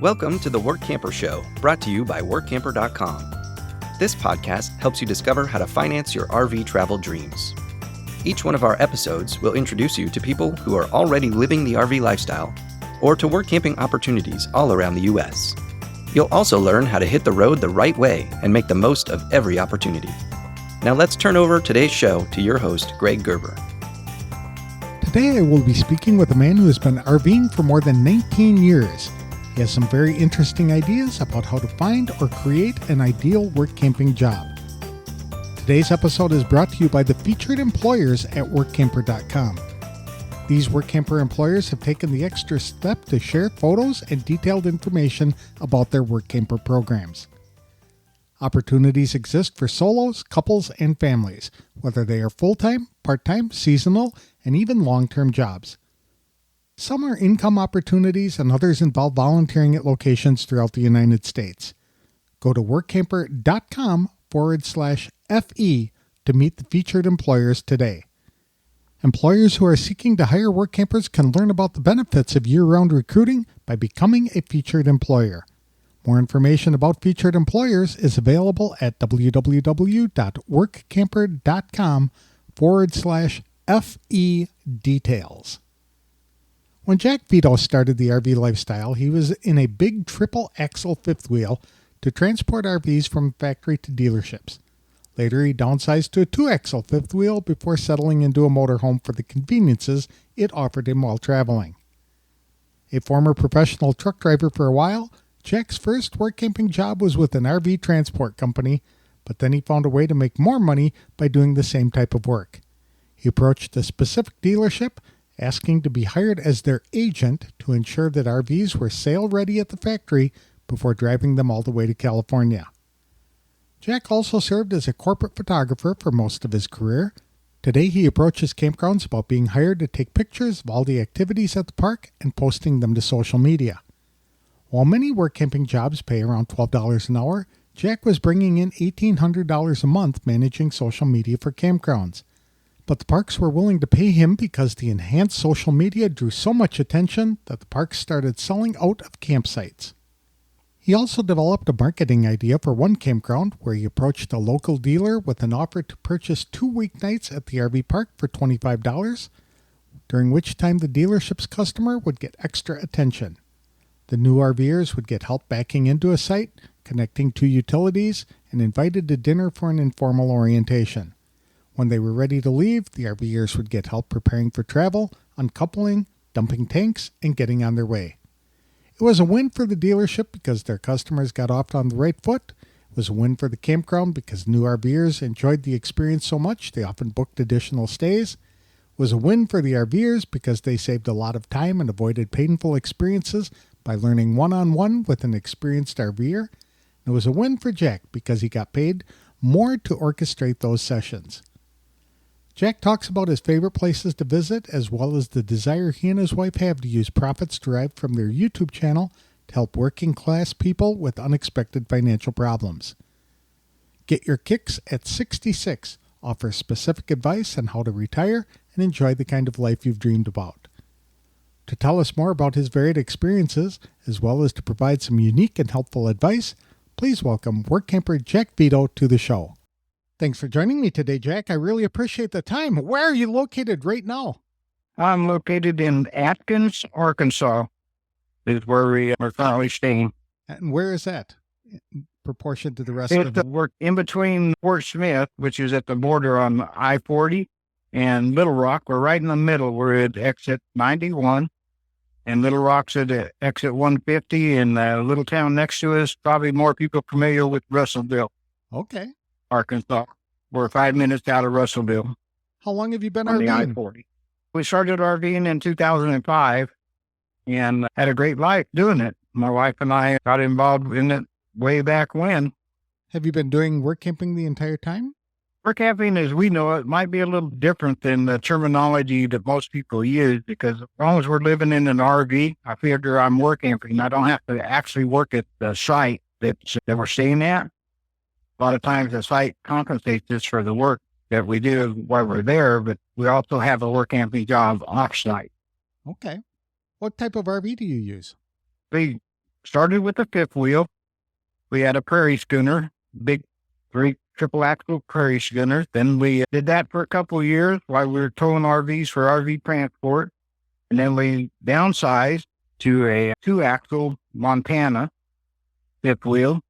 Welcome to the Workamper Show, brought to you by Workamper.com. This podcast helps you discover how to finance your RV travel dreams. Each one of our episodes will introduce you to people who are already living the RV lifestyle or to work camping opportunities all around the U.S. You'll also learn how to hit the road the right way and make the most of every opportunity. Now let's turn over today's show to your host, Greg Gerber. Today I will be speaking with a man who has been RVing for more than 19 years. He has some very interesting ideas about how to find or create an ideal work camping job. Today's episode is brought to you by the featured employers at Workamper.com. These Workamper employers have taken the extra step to share photos and detailed information about their Workamper programs. Opportunities exist for solos, couples, and families, whether they are full-time, part-time, seasonal, and even long-term jobs. Some are income opportunities and others involve volunteering at locations throughout the United States. Go to workamper.com/FE to meet the featured employers today. Employers who are seeking to hire work campers can learn about the benefits of year-round recruiting by becoming a featured employer. More information about featured employers is available at www.workamper.com/FE details. When Jack Vido started the RV lifestyle, he was in a big triple-axle fifth wheel to transport RVs from factory to dealerships. Later, he downsized to a two-axle fifth wheel before settling into a motorhome for the conveniences it offered him while traveling. A former professional truck driver for a while, Jack's first work camping job was with an RV transport company, but then he found a way to make more money by doing the same type of work. He approached a specific dealership, asking to be hired as their agent to ensure that RVs were sale-ready at the factory before driving them all the way to California. Jack also served as a corporate photographer for most of his career. Today he approaches campgrounds about being hired to take pictures of all the activities at the park and posting them to social media. While many work camping jobs pay around $12 an hour, Jack was bringing in $1,800 a month managing social media for campgrounds. But the parks were willing to pay him because the enhanced social media drew so much attention that the parks started selling out of campsites. He also developed a marketing idea for one campground where he approached a local dealer with an offer to purchase 2 weeknights at the RV park for $25, during which time the dealership's customer would get extra attention. The new RVers would get help backing into a site, connecting to utilities, and invited to dinner for an informal orientation. When they were ready to leave, the RVers would get help preparing for travel, uncoupling, dumping tanks, and getting on their way. It was a win for the dealership because their customers got off on the right foot. It was a win for the campground because new RVers enjoyed the experience so much they often booked additional stays. It was a win for the RVers because they saved a lot of time and avoided painful experiences by learning one-on-one with an experienced RVer. It was a win for Jack because he got paid more to orchestrate those sessions. Jack talks about his favorite places to visit as well as the desire he and his wife have to use profits derived from their YouTube channel to help working class people with unexpected financial problems. Get Your Kicks at 66 offers specific advice on how to retire and enjoy the kind of life you've dreamed about. To tell us more about his varied experiences, as well as to provide some unique and helpful advice, please welcome Workamper Jack Vido to the show. Thanks for joining me today, Jack. I really appreciate the time. Where are you located right now? I'm located in Atkins, Arkansas, is where we are currently staying. And where is that in proportion to the rest of the... We're in between Fort Smith, which is at the border on I-40, and Little Rock. We're right in the middle. We're at exit 91, and Little Rock's at exit 150, and the little town next to us, probably more people familiar with Russellville. Okay. Arkansas. We're 5 minutes out of Russellville. How long have you been on the RVing? I-40. We started RVing in 2005 and had a great life doing it. My wife and I got involved in it way back when. Have you been doing work camping the entire time? Work camping, as we know it, might be a little different than the terminology that most people use, because as long as we're living in an RV, I figure I'm work camping. I don't have to actually work at the site that we're staying at. A lot of times the site compensates us for the work that we do while we're there, but we also have a work camping job off-site. Okay. What type of RV do you use? We started with a fifth wheel. We had a prairie schooner, big 3 triple axle prairie schooner. Then we did that for a couple of years while we were towing RVs for RV transport. And then we downsized to a 2 axle Montana fifth wheel.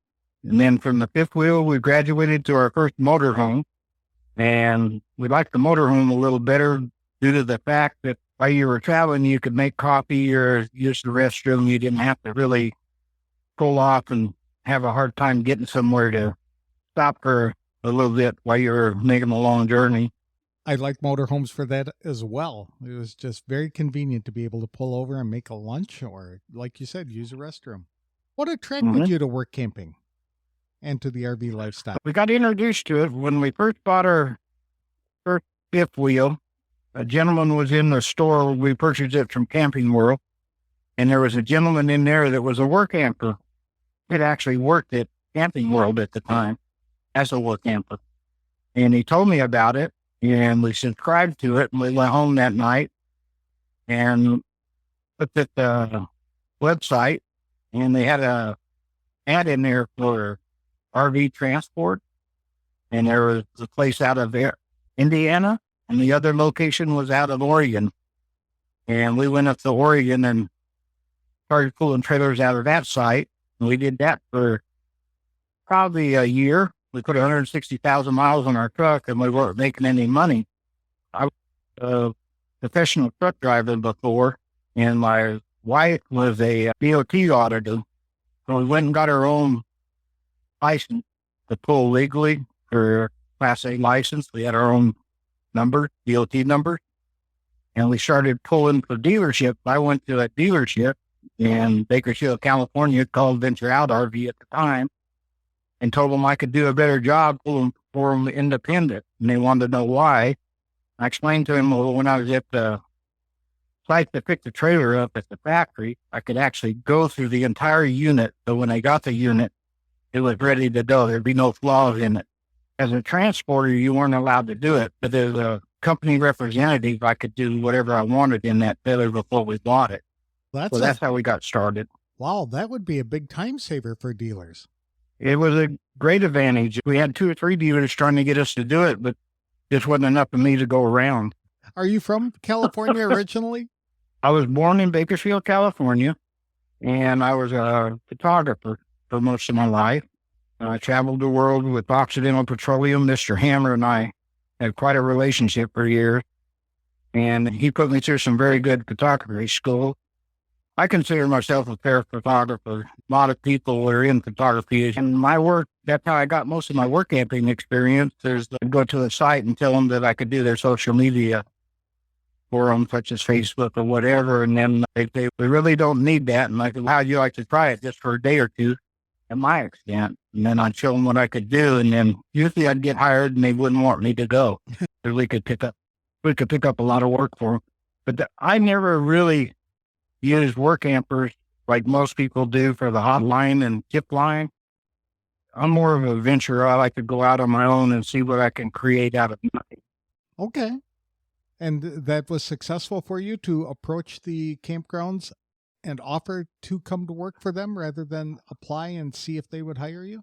And then from the fifth wheel, we graduated to our first motorhome. And we liked the motorhome a little better due to the fact that while you were traveling, you could make coffee or use the restroom. You didn't have to really pull off and have a hard time getting somewhere to stop for a little bit while you were making a long journey. I like motorhomes for that as well. It was just very convenient to be able to pull over and make a lunch or, like you said, use a restroom. What attracted you to work camping and to the RV lifestyle? We got introduced to it when we first bought our first fifth wheel. A gentleman was in the store. We purchased it from Camping World, and there was a gentleman in there that was a Workamper. It actually worked at Camping World at the time as a Workamper. And he told me about it, and we subscribed to it, and we went home that night and looked at the website, and they had a ad in there for RV transport, and there was a place out of Indiana, and the other location was out of Oregon. And we went up to Oregon and started pulling trailers out of that site. And we did that for probably a year. We put 160,000 miles on our truck, and we weren't making any money. I was a professional truck driver before, and my wife was a DOT auditor. So we went and got our own license to pull legally for Class A license. We had our own number, DOT number, and we started pulling for dealership. I went to a dealership in Bakersfield, California, called Venture Out RV at the time, and told them I could do a better job pulling for them independent. And they wanted to know why. I explained to them, well, when I was at the site to pick the trailer up at the factory, I could actually go through the entire unit. So when I got the unit, it was ready to go. There'd be no flaws in it. As a transporter, you weren't allowed to do it, but as a company representative, I could do whatever I wanted in that trailer before we bought it. That's how we got started. Wow, that would be a big time saver for dealers. It was a great advantage. We had 2 or 3 dealers trying to get us to do it, but just wasn't enough of me to go around. Are you from California originally? I was born in Bakersfield, California, and I was a photographer for most of my life. I traveled the world with Occidental Petroleum. Mr. Hammer and I had quite a relationship for years, and he put me through some very good photography school. I consider myself a fair photographer. A lot of people are in photography. And my work, that's how I got most of my work camping experience, is to go to the site and tell them that I could do their social media for them, such as Facebook or whatever. And then they say, we really don't need that. And I said, how'd you like to try it just for a day or two at my extent? And then I'd show them what I could do. And then usually I'd get hired and they wouldn't want me to go. So we could pick up a lot of work for them. But I never really used Workampers like most people do for the hotline and tip line. I'm more of a venturer. I like to go out on my own and see what I can create out of nothing. Okay. And that was successful for you to approach the campgrounds and offer to come to work for them rather than apply and see if they would hire you?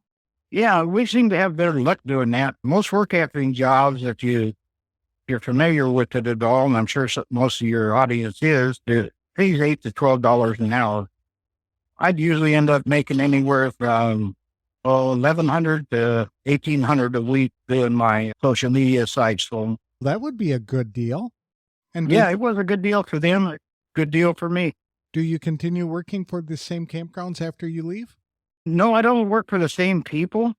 Yeah, we seem to have better luck doing that. Most work camping jobs, if you're familiar with it at all, and I'm sure most of your audience is, it pays $8 to $12 an hour. I'd usually end up making anywhere from $1,100 to $1,800 a week doing my social media sites. So that would be a good deal. And yeah, it was a good deal for them, a good deal for me. Do you continue working for the same campgrounds after you leave? No, I don't work for the same people.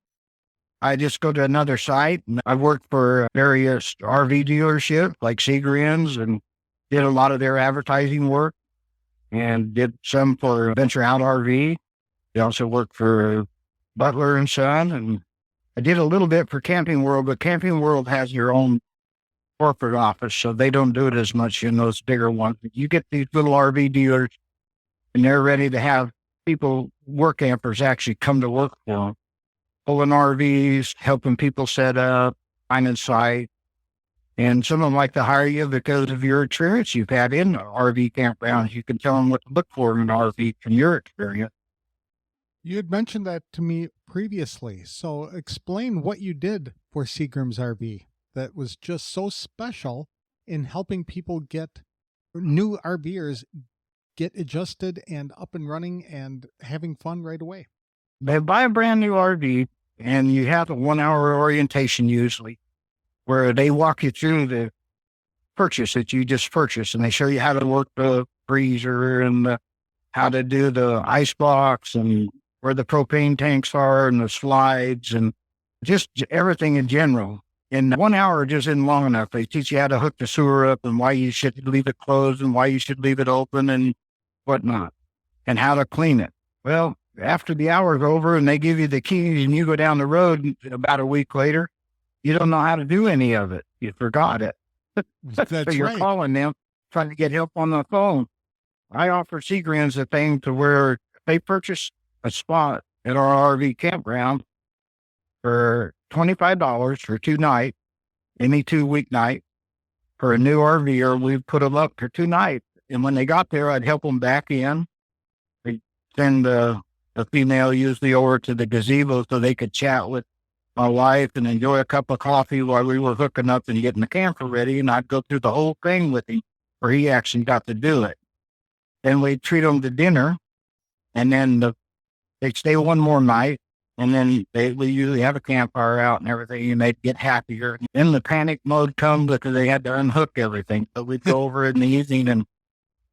I just go to another site. I worked for various RV dealerships like Seagrins and did a lot of their advertising work and did some for Venture Out RV. I also worked for Butler and Son, and I did a little bit for Camping World, but Camping World has your own corporate office, so they don't do it as much in those bigger ones. You get these little RV dealers, and they're ready to have people, work campers, actually come to work for them, pulling RVs, helping people set up, finding site. And some of them like to hire you because of your experience you've had in RV campgrounds. You can tell them what to look for in an RV from your experience. You had mentioned that to me previously. So explain what you did for Seagram's RV that was just so special in helping people get new RVers get adjusted and up and running and having fun right away. They buy a brand new RV and you have a 1 hour orientation usually where they walk you through the purchase that you just purchased and they show you how to work the freezer and how to do the ice box and where the propane tanks are and the slides and just everything in general. And 1 hour just isn't long enough. They teach you how to hook the sewer up and why you should leave it closed and why you should leave it open and whatnot, and how to clean it. Well, after the hour's over and they give you the keys and you go down the road about a week later, you don't know how to do any of it. You forgot it. That's So you're right. calling them, trying to get help on the phone. I offer Seagram's a thing to where they purchase a spot at our RV campground for $25 for 2 nights, any 2 week night for a new RVer. We'd put them up for 2 nights. And when they got there, I'd help them back in. We'd send the female usually over to the gazebo so they could chat with my wife and enjoy a cup of coffee while we were hooking up and getting the camper ready. And I'd go through the whole thing with him where he actually got to do it. Then we'd treat them to dinner, and then they'd stay one more night, and then we usually have a campfire out and everything, and they'd get happier. Then the panic mode comes because they had to unhook everything. So we'd go over in the evening and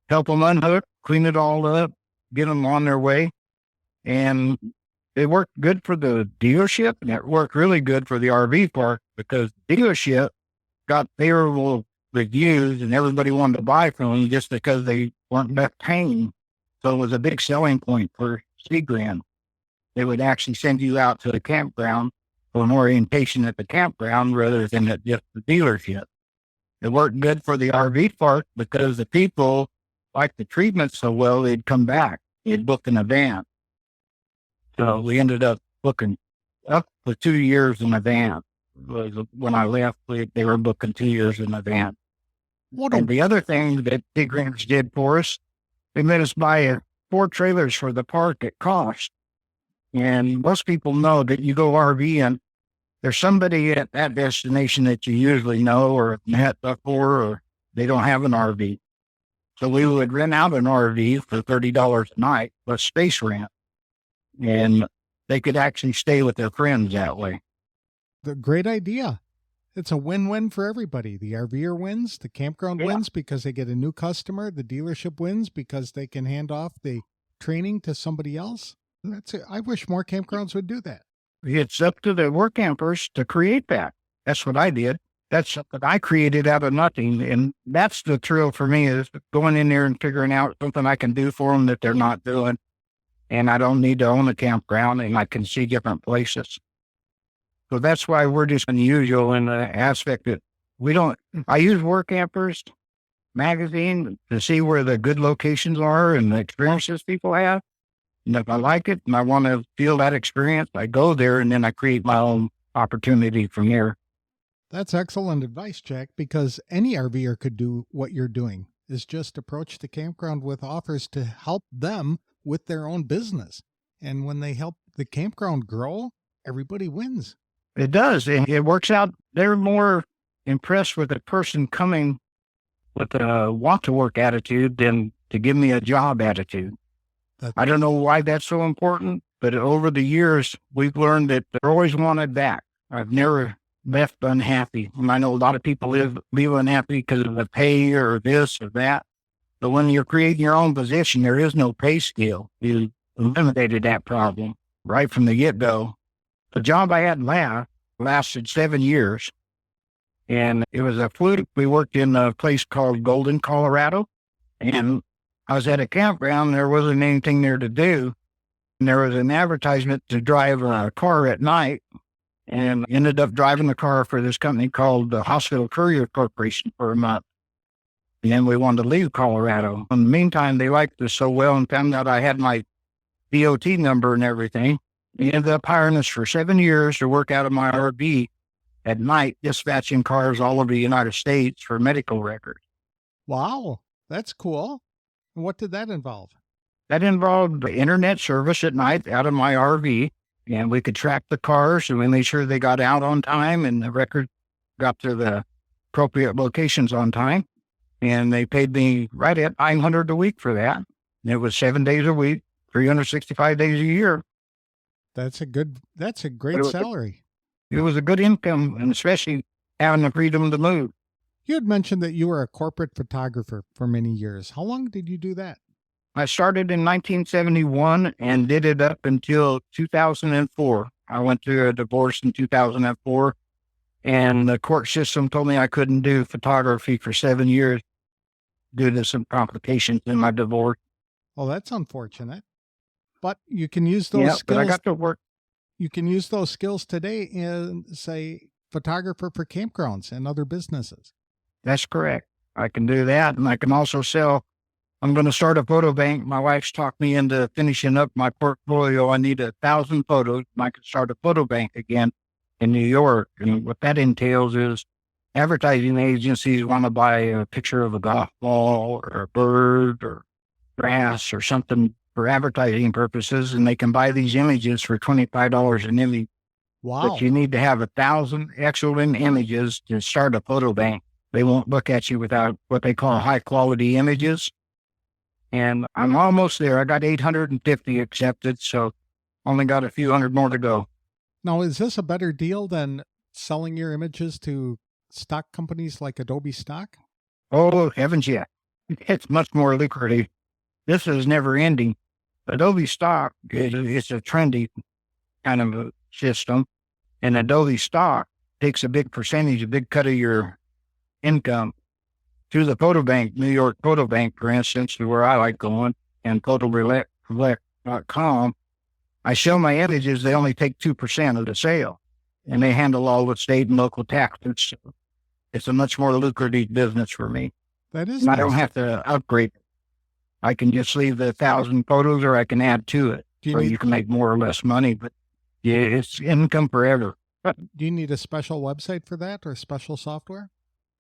help them unhook, clean it all up, get them on their way. And it worked good for the dealership, and it worked really good for the RV park because the dealership got favorable reviews and everybody wanted to buy from them just because they weren't left hanging. So it was a big selling point for Seagram. They would actually send you out to the campground for an orientation at the campground rather than at just the dealership. It worked good for the RV park because the people liked the treatment so well, they'd come back. They'd book in advance. So we ended up booking up for 2 years in advance. When I left, they were booking 2 years in advance. And the other thing that Seagram's did for us, they made us buy 4 trailers for the park at cost. And most people know that you go RVing, there's somebody at that destination that you usually know or have met before, or they don't have an RV. So we would rent out an RV for $30 a night plus space rent. And they could actually stay with their friends that way. The great idea. It's a win-win for everybody. The RVer wins, the campground wins because they get a new customer, the dealership wins because they can hand off the training to somebody else. That's it. I wish more campgrounds would do that. It's up to the Workampers to create that. That's what I did. That's something I created out of nothing. And that's the thrill for me, is going in there and figuring out something I can do for them that they're not doing. And I don't need to own a campground, and I can see different places. So that's why we're just unusual in the aspect that I use Workampers magazine to see where the good locations are and the experiences people have. And if I like it and I want to feel that experience, I go there and then I create my own opportunity from there. That's excellent advice, Jack, because any RVer could do what you're doing, is just approach the campground with offers to help them with their own business. And when they help the campground grow, everybody wins. It does. It works out. They're more impressed with a person coming with a want to work attitude than to give me a job attitude. I don't know why that's so important, but over the years, we've learned that they're always wanted back. I've never left unhappy. And I know a lot of people leave unhappy because of the pay or this or that. But when you're creating your own position, there is no pay scale. You eliminated that problem right from the get-go. The job I had lasted 7 years, and it was a fluke. We worked in a place called Golden, Colorado, and I was at a campground. There wasn't anything there to do, and there was an advertisement to drive a car at night, and ended up driving the car for this company called the Hospital Courier Corporation for a month. And then we wanted to leave Colorado. In the meantime, they liked us so well and found out I had my DOT number and everything. They ended up hiring us for 7 years to work out of my RV at night, dispatching cars all over the United States for medical records. Wow, that's cool. And what did that involve? That involved the internet service at night out of my RV, and we could track the cars, and we made sure they got out on time and the record got to the appropriate locations on time. And they paid me right at $900 a week for that. And it was 7 days a week, 365 days a year. That's a great salary. It was a good income, and especially having the freedom to move. You had mentioned that you were a corporate photographer for many years. How long did you do that? I started in 1971 and did it up until 2004. I went through a divorce in 2004, and the court system told me I couldn't do photography for 7 years due to some complications in my divorce. Well, that's unfortunate. But you can use those skills. But I got to work. You can use those skills today in, say, photographer for campgrounds and other businesses. That's correct. I can do that, and I can also sell. I'm going to start a photo bank. My wife's talked me into finishing up my portfolio. I need 1,000 photos, and I can start a photo bank again in New York. And what that entails is advertising agencies want to buy a picture of a golf ball or a bird or grass or something for advertising purposes, and they can buy these images for $25 an image. Wow. But you need to have 1,000 excellent images to start a photo bank. They won't look at you without what they call high quality images. And I'm almost there. I got 850 accepted, so only got a few hundred more to go. Now, is this a better deal than selling your images to stock companies like Adobe Stock? Oh, heavens, yeah. It's much more lucrative. This is never ending. Adobe Stock is a trendy kind of a system, and Adobe Stock takes a big percentage, a big cut of your income to the photo bank, New York Photo Bank, for instance, where I like going, and photoselect.com. I show my images, they only take 2% of the sale, and they handle all the state and local taxes. It's a much more lucrative business for me. That is and nice. I don't have to upgrade it. I can just leave the 1,000 photos, or I can add to it. You can make more or less money, but yeah, it's income forever. Do you need a special website for that or special software?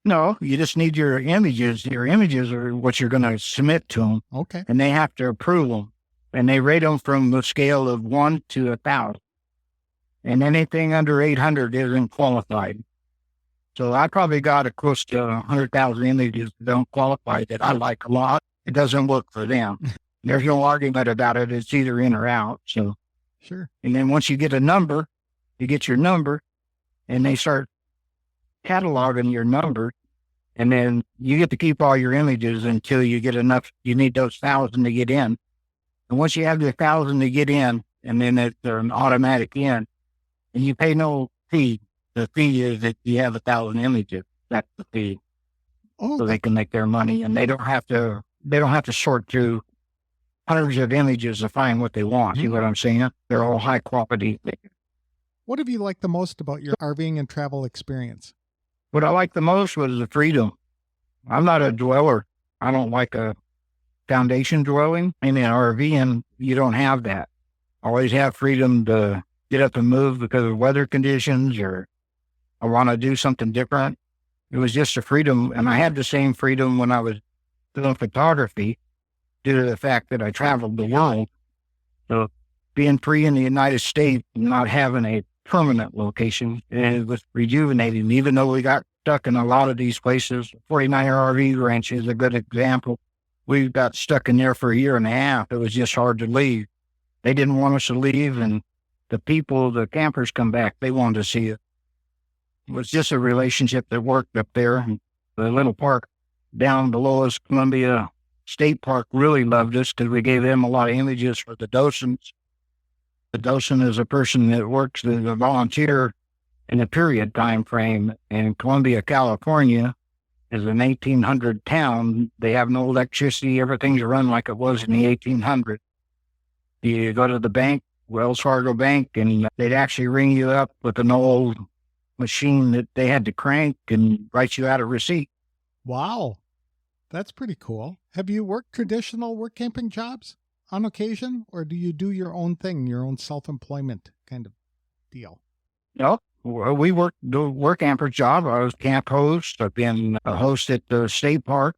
No, you just need your images. Your images are what you're going to submit to them. Okay. And they have to approve them. And they rate them from the scale of 1 to 1,000. And anything under 800 isn't qualified. So I probably got close to 100,000 images that don't qualify that I like a lot. It doesn't work for them. There's no argument about it. It's either in or out. So, sure. And then once you get a number, you get your number, and they start cataloging your number, and then you get to keep all your images until you get enough. You need those 1,000 to get in. And once you have the 1,000 to get in, and then it's an automatic in, and you pay no fee. The fee is that you have 1,000 images. That's the fee. Oh, so they can make their money, and they don't have to sort through hundreds of images to find what they want. See what I'm saying? They're all high quality. What have you liked the most about your RVing and travel experience? What I liked the most was the freedom. I'm not a dweller. I don't like a foundation dwelling. In an RV, and you don't have that. Always have freedom to get up and move because of weather conditions, or I want to do something different. It was just a freedom, and I had the same freedom when I was doing photography due to the fact that I traveled the world. So being free in the United States and not having a permanent location, it was rejuvenating. Even though we got stuck in a lot of these places, 49er RV Ranch is a good example. We got stuck in there for a year and a half. It was just hard to leave. They didn't want us to leave, and the campers come back. They wanted to see it. It was just a relationship that worked up there. And the little park down below us, Columbia State Park, really loved us because we gave them a lot of images for the docents. The docent is a person that works as a volunteer in a period time frame. In Columbia, California, is an 1800 town. They have no electricity. Everything's run like it was in the 1800s. You go to the bank, Wells Fargo Bank, and they'd actually ring you up with an old machine that they had to crank and write you out a receipt. Wow. That's pretty cool. Have you worked traditional work camping jobs on occasion, or do you do your own thing, your own self-employment kind of deal? No, we worked the Workamper job. I was camp host. I've been a host at the state park.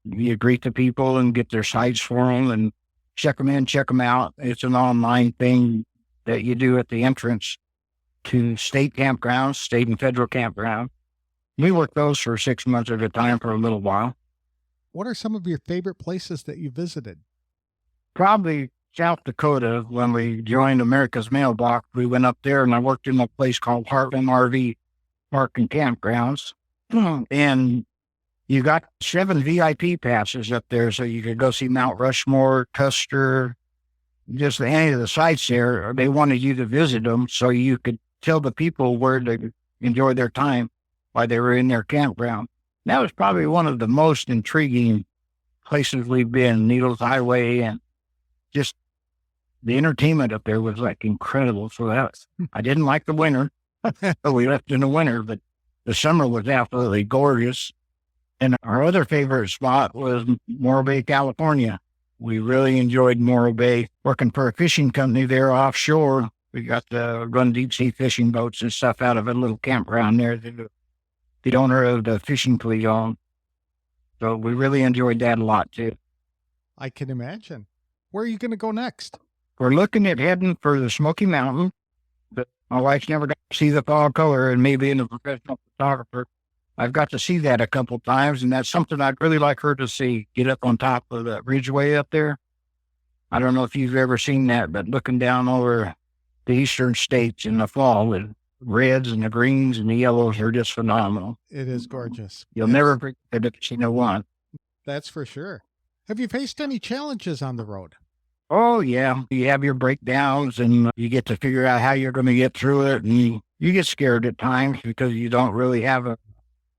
You greet the people and get their sites for them and check them in, check them out. It's an online thing that you do at the entrance to state campgrounds, state and federal campgrounds. We work those for 6 months at a time for a little while. What are some of your favorite places that you visited? Probably South Dakota. When we joined America's Mailbox, we went up there and I worked in a place called RV Park and Campgrounds. And you got 7 VIP passes up there, so you could go see Mount Rushmore, Custer, just any of the sites there. They wanted you to visit them so you could tell the people where to enjoy their time while they were in their campground. That was probably one of the most intriguing places we've been, Needles Highway, and just the entertainment up there was like incredible. So I didn't like the winter, but we left in the winter, but the summer was absolutely gorgeous. And our other favorite spot was Morro Bay, California. We really enjoyed Morro Bay, working for a fishing company there offshore. We got to run deep sea fishing boats and stuff out of a little campground there that the owner of the fishing fleet owned. So we really enjoyed that a lot too. I can imagine. Where are you going to go next? We're looking at heading for the Smoky Mountains, but my wife's never got to see the fall color, and me being a professional photographer, I've got to see that a couple times, and that's something I'd really like her to see, get up on top of the ridgeway up there. I don't know if you've ever seen that, but looking down over the eastern states in the fall, the reds and the greens and the yellows are just phenomenal. It is gorgeous. You'll never forget it if you know one. That's for sure. Have you faced any challenges on the road? Oh, yeah. You have your breakdowns and you get to figure out how you're going to get through it. And you get scared at times because you don't really have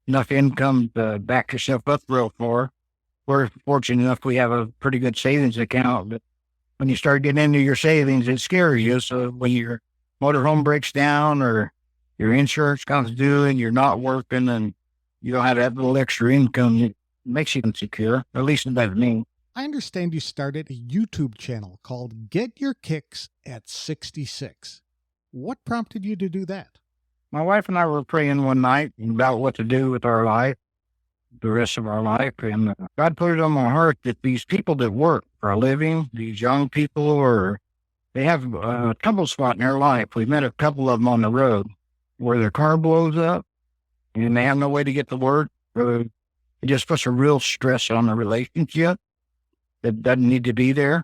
enough income to back yourself up real for. We're fortunate enough we have a pretty good savings account, but when you start getting into your savings, it scares you. So when your motorhome breaks down or your insurance comes due and you're not working and you don't have that little extra income, it makes you insecure. At least it does me. I understand you started a YouTube channel called Get Your Kicks at 66. What prompted you to do that? My wife and I were praying one night about what to do with our life, the rest of our life. And God put it on my heart that these people that work for a living, these young people, they have a trouble spot in their life. We met a couple of them on the road where their car blows up and they have no way to get to work. It just puts a real stress on the relationship that doesn't need to be there.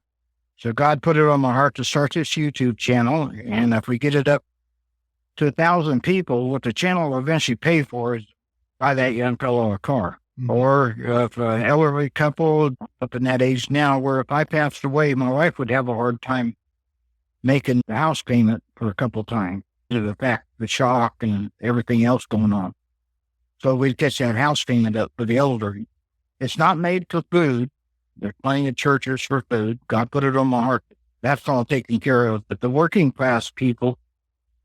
So God put it on my heart to start this YouTube channel. And if we get it up to 1,000 people, what the channel will eventually pay for is buy that young fellow a car. Mm-hmm. Or if an elderly couple up in that age now, where if I passed away, my wife would have a hard time making the house payment for a couple times due to the fact, the shock and everything else going on. So we'd catch that house payment up for the elderly. It's not made for food. There's plenty of churches for food. God put it on my heart. That's all taken care of. But the working class people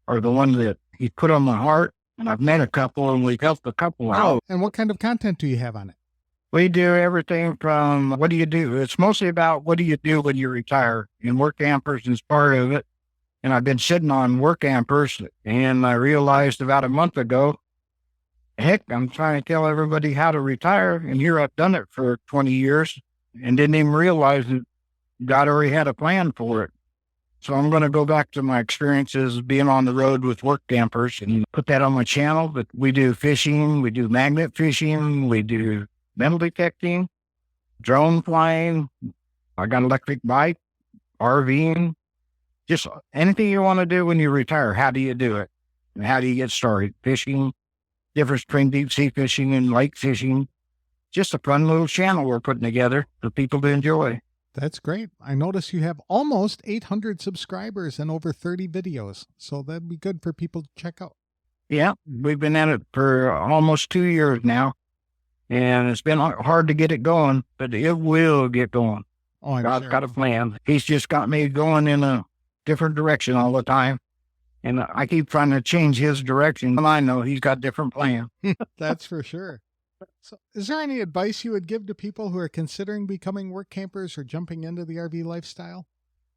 are the ones that He put on my heart. And I've met a couple and we've helped a couple out. And what kind of content do you have on it? We do everything from what do you do? It's mostly about what do you do when you retire. And Workampers is part of it. And I've been sitting on Workampers and I realized about a month ago, heck, I'm trying to tell everybody how to retire. And here I've done it for 20 years. And didn't even realize that God already had a plan for it. So I'm going to go back to my experiences being on the road with Workampers and put that on my channel. But we do fishing, we do magnet fishing, we do metal detecting, drone flying. I got an electric bike, RVing, just anything you want to do when you retire. How do you do it? And how do you get started? Fishing, difference between deep sea fishing and lake fishing. Just a fun little channel we're putting together for people to enjoy. That's great. I notice you have almost 800 subscribers and over 30 videos. So that'd be good for people to check out. Yeah, we've been at it for almost 2 years now. And it's been hard to get it going, but it will get going. Oh, God's got a plan. He's just got me going in a different direction all the time. And I keep trying to change His direction. And I know He's got different plans. That's for sure. So is there any advice you would give to people who are considering becoming work campers or jumping into the RV lifestyle?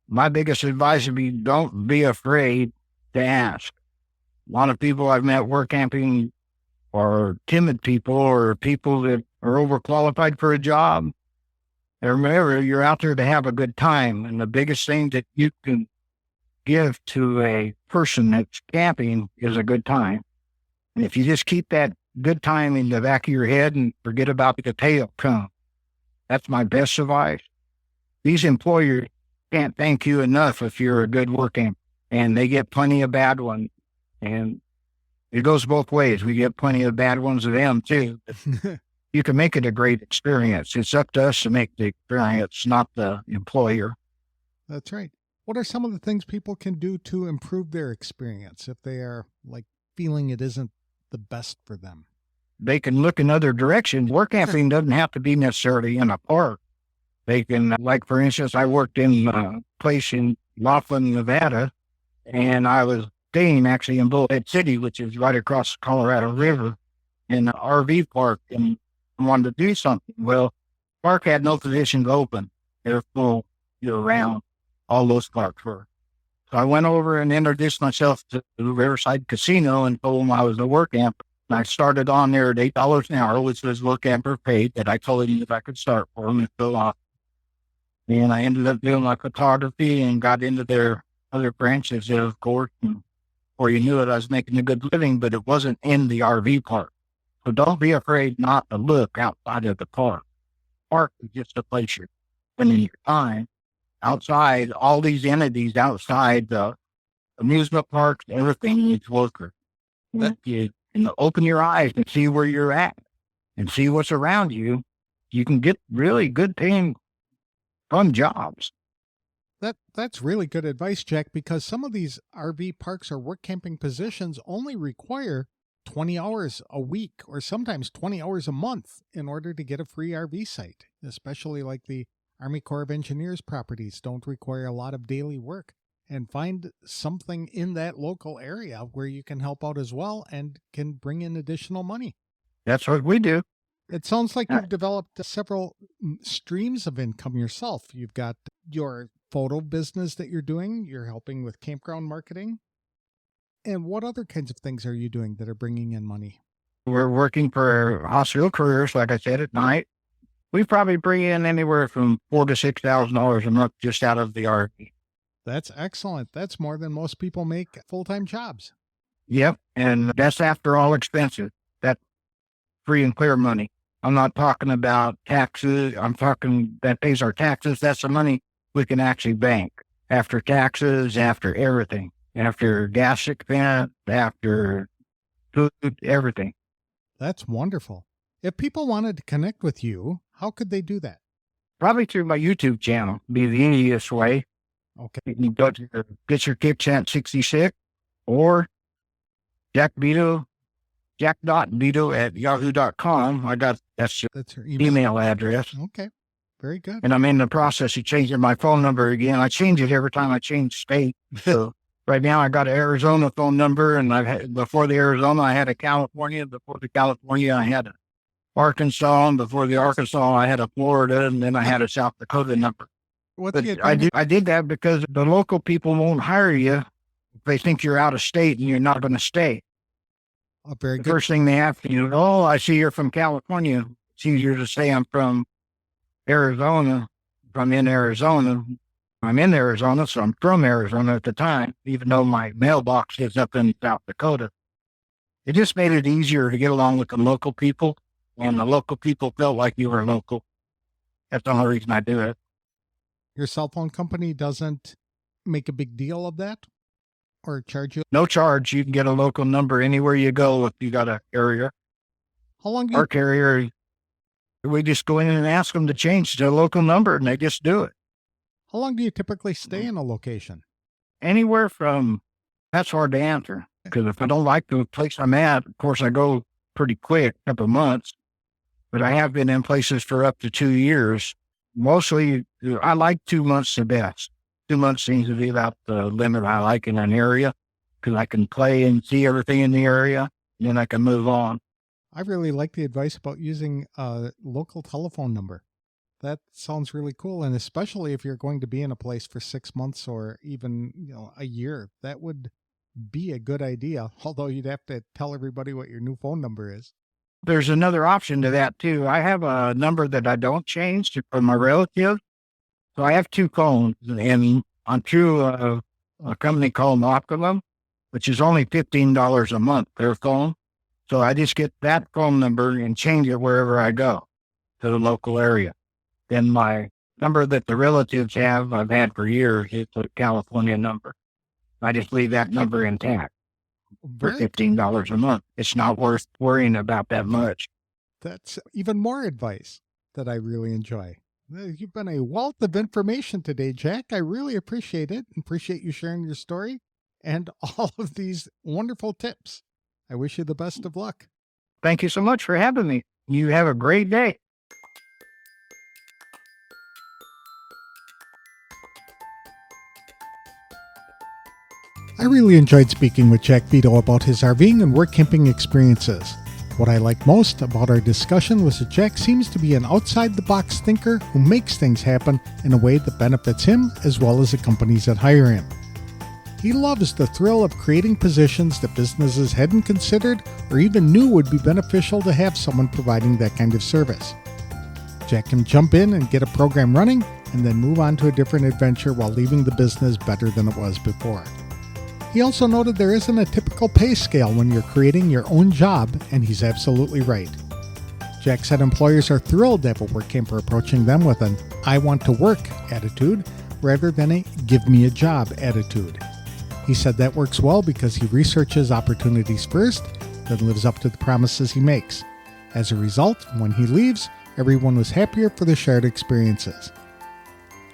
My biggest advice would be don't be afraid to ask. A lot of people I've met work camping are timid people or people that are overqualified for a job. And remember, you're out there to have a good time. And the biggest thing that you can give to a person that's camping is a good time. And if you just keep that good time in the back of your head and forget about the pay will come, that's my best advice. These employers can't thank you enough if you're a good worker, and they get plenty of bad ones. And it goes both ways. We get plenty of bad ones of them too. You can make it a great experience. It's up to us to make the experience, not the employer. That's right. What are some of the things people can do to improve their experience if they are like feeling it isn't the best for them? They can look in other directions. Work camping doesn't have to be necessarily in a park. They can, like, for instance, I worked in a place in Laughlin, Nevada, and I was staying actually in Bullhead City, which is right across the Colorado River, in an RV park, and I wanted to do something. Well, the park had no positions open. They were full year-round. All those parks were. So I went over and introduced myself to the Riverside Casino and told them I was a workamper. And I started on there at $8 an hour, which was Workamper paid, that I told him if I could start for them and fill off. And I ended up doing my photography and got into their other branches, of course. And before you knew it, I was making a good living, but it wasn't in the RV park. So don't be afraid not to look outside of the park. Park is just a place you're spending your time. Outside, all these entities outside the amusement parks, everything needs workers. You open your eyes and see where you're at and see what's around you. You can get really good paying, fun jobs. That's really good advice, Jack, because some of these RV parks or work camping positions only require 20 hours a week or sometimes 20 hours a month in order to get a free RV site, especially like the Army Corps of Engineers properties don't require a lot of daily work. And find something in that local area where you can help out as well and can bring in additional money. That's what we do. It sounds like you've developed several streams of income yourself. You've got your photo business that you're doing. You're helping with campground marketing. And what other kinds of things are you doing that are bringing in money? We're working for hospital careers, like I said, at night. We probably bring in anywhere from $4,000 to $6,000 a month just out of the RV. That's excellent. That's more than most people make full-time jobs. Yep, and that's after all expenses. That's free and clear money. I'm not talking about taxes. I'm talking that pays our taxes. That's the money we can actually bank after taxes, after everything, after gas expense, after food, everything. That's wonderful. If people wanted to connect with you, how could they do that? Probably through my YouTube channel be the easiest way. Okay. You can go to Get Your Kicks at 66 or Jack Vido, jack.vido@yahoo.com. That's your email address. Okay. Very good. And I'm in the process of changing my phone number again. I change it every time I change state. So right now I got an Arizona phone number, and before the Arizona I had a California. Before the California I had a Arkansas, and before the Arkansas I had a Florida, and then I had a South Dakota number. I did that because the local people won't hire you if they think you're out of state and you're not going to stay. Very good. First thing they ask you, I see you're from California. It's easier to say I'm from Arizona. If I'm in Arizona, so I'm from Arizona at the time, even though my mailbox is up in South Dakota. It just made it easier to get along with the local people, and the local people felt like you were local. That's the only reason I do it. Your cell phone company doesn't make a big deal of that or charge you? No charge. You can get a local number anywhere you go if you got a carrier. How long do Our carrier, we just go in and ask them to change to a local number, and they just do it. How long do you typically stay in a location? Anywhere from, that's hard to answer, because if I don't like the place I'm at, of course I go pretty quick, a couple of months, but I have been in places for up to 2 years. Mostly, I like 2 months the best. 2 months seems to be about the limit I like in an area, because I can play and see everything in the area, and then I can move on. I really like the advice about using a local telephone number. That sounds really cool. And especially if you're going to be in a place for 6 months or even, a year, that would be a good idea. Although you'd have to tell everybody what your new phone number is. There's another option to that too. I have a number that I don't change for my relatives. So I have two phones, and I'm through a company called Optimum, which is only $15 a month, their phone. So I just get that phone number and change it wherever I go to the local area. Then my number that the relatives have, I've had for years, it's a California number. I just leave that number intact for $15 a month. It's not worth worrying about that much. That's even more advice that I really enjoy. You've been a wealth of information today, Jack. I really appreciate it. Appreciate you sharing your story and all of these wonderful tips. I wish you the best of luck. Thank you so much for having me. You have a great day. I really enjoyed speaking with Jack Vido about his RVing and work camping experiences. What I liked most about our discussion was that Jack seems to be an outside-the-box thinker who makes things happen in a way that benefits him as well as the companies that hire him. He loves the thrill of creating positions that businesses hadn't considered or even knew would be beneficial to have someone providing that kind of service. Jack can jump in and get a program running and then move on to a different adventure while leaving the business better than it was before. He also noted there isn't a typical pay scale when you're creating your own job, and he's absolutely right. Jack said employers are thrilled to have a work camper approaching them with an "I want to work" attitude rather than a "give me a job" attitude. He said that works well because he researches opportunities first, then lives up to the promises he makes. As a result, when he leaves, everyone was happier for the shared experiences.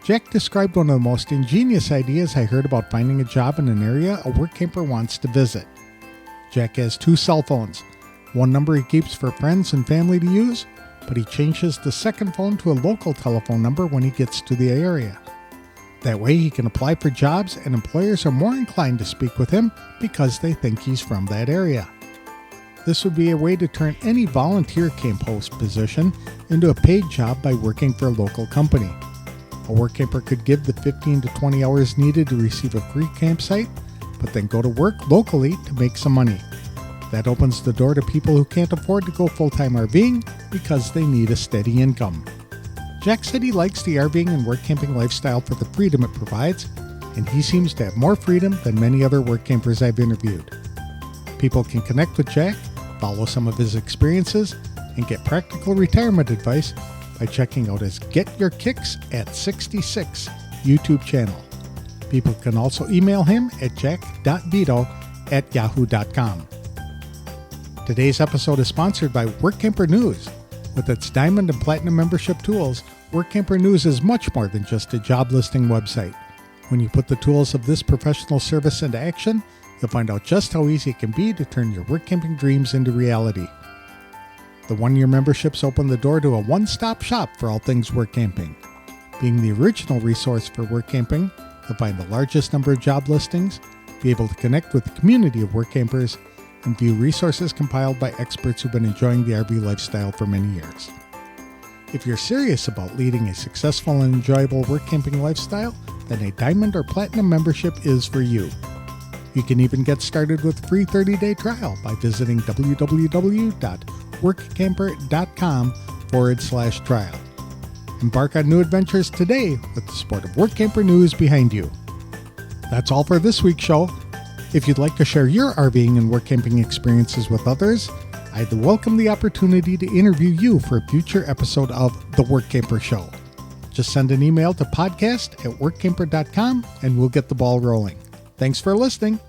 Jack described one of the most ingenious ideas I heard about finding a job in an area a work camper wants to visit. Jack has 2 cell phones. One number he keeps for friends and family to use, but he changes the second phone to a local telephone number when he gets to the area. That way he can apply for jobs, and employers are more inclined to speak with him because they think he's from that area. This would be a way to turn any volunteer camp host position into a paid job by working for a local company. A work camper could give the 15 to 20 hours needed to receive a free campsite, but then go to work locally to make some money. That opens the door to people who can't afford to go full-time RVing because they need a steady income. Jack said he likes the RVing and work camping lifestyle for the freedom it provides, and he seems to have more freedom than many other work campers I've interviewed. People can connect with Jack, follow some of his experiences, and get practical retirement advice by checking out his Get Your Kicks at 66 YouTube channel. People can also email him at jack.vido@yahoo.com. Today's episode is sponsored by Workamper News. With its Diamond and Platinum membership tools, Workamper News is much more than just a job listing website. When you put the tools of this professional service into action, you'll find out just how easy it can be to turn your work camping dreams into reality. The one-year memberships open the door to a one-stop shop for all things work camping. Being the original resource for work camping, you'll find the largest number of job listings, be able to connect with the community of work campers, and view resources compiled by experts who've been enjoying the RV lifestyle for many years. If you're serious about leading a successful and enjoyable work camping lifestyle, then a Diamond or Platinum membership is for you. You can even get started with a free 30-day trial by visiting www.workamper.com/trial. Embark on new adventures today with the support of Workamper News behind you. That's all for this week's show. If you'd like to share your RVing and work camping experiences with others, I'd welcome the opportunity to interview you for a future episode of The Workamper Show. Just send an email to podcast@workamper.com and we'll get the ball rolling. Thanks for listening.